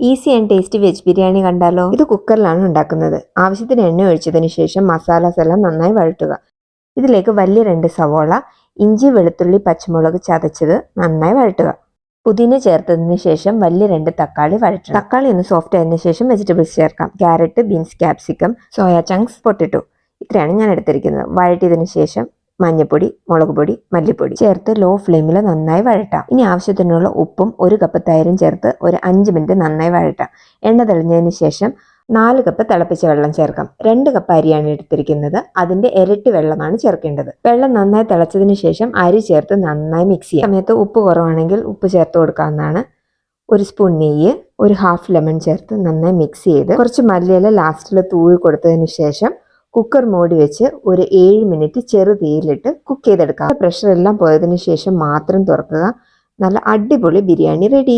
Easy and tasty veg biryani കണ്ടാലോ? ഇത് കുക്കറിലാണ് ഉണ്ടാക്കുന്നത്. ആവശ്യത്തിന് എണ്ണ ഒഴിച്ചതിന് ശേഷം മസാലാസ് എല്ലാം നന്നായി വഴറ്റുക. ഇതിലേക്ക് വലിയ 2 സവോള, ഇഞ്ചി, വെളുത്തുള്ളി, പച്ചമുളക് ചതച്ചത് നന്നായി വഴറ്റുക. പുതിന ചേർത്തതിന് ശേഷം വലിയ 2 തക്കാളി വഴറ്റണം. തക്കാളി ഒന്ന് സോഫ്റ്റ് ആയതിനു ശേഷം വെജിറ്റബിൾസ് ചേർക്കാം. Carrot, beans, capsicum, soya chunks, potato. ഇത്രയാണ് ഞാൻ എടുത്തിരിക്കുന്നത്. വഴറ്റിയതിനു ശേഷം മഞ്ഞൾപ്പൊടി, മുളക് പൊടി, മല്ലിപ്പൊടി ചേർത്ത് ലോ ഫ്ലെയിമിൽ നന്നായി വഴറ്റാം. ഇനി ആവശ്യത്തിനുള്ള ഉപ്പും 1 കപ്പ് തൈരും ചേർത്ത് ഒരു 5 മിനിറ്റ് നന്നായി വഴറ്റാം. എണ്ണ തെളിഞ്ഞതിന് ശേഷം 4 കപ്പ് തിളപ്പിച്ച വെള്ളം ചേർക്കാം. 2 കപ്പ് അരിയാണ് എടുത്തിരിക്കുന്നത്. അതിന്റെ ഇരട്ടി വെള്ളമാണ് ചേർക്കേണ്ടത്. വെള്ളം നന്നായി തിളച്ചതിന് ശേഷം അരി ചേർത്ത് നന്നായി മിക്സ് ചെയ്യാം. സമയത്ത് ഉപ്പ് കുറവാണെങ്കിൽ ഉപ്പ് ചേർത്ത് കൊടുക്കാവുന്നതാണ്. 1 സ്പൂൺ നെയ്യ്, 1 ഹാഫ് ലെമൺ ചേർത്ത് നന്നായി മിക്സ് ചെയ്ത് കുറച്ച് മല്ലിയില ലാസ്റ്റിൽ തൂവി കൊടുത്തതിന് ശേഷം കുക്കർ മൂടി വെച്ച് ഒരു 7 മിനിറ്റ് ചെറു തീയിലിട്ട് കുക്ക് ചെയ്തെടുക്കാം. പ്രഷർ എല്ലാം പോയതിനു ശേഷം മാത്രം തുറക്കുക. നല്ല അടിപൊളി ബിരിയാണി റെഡി.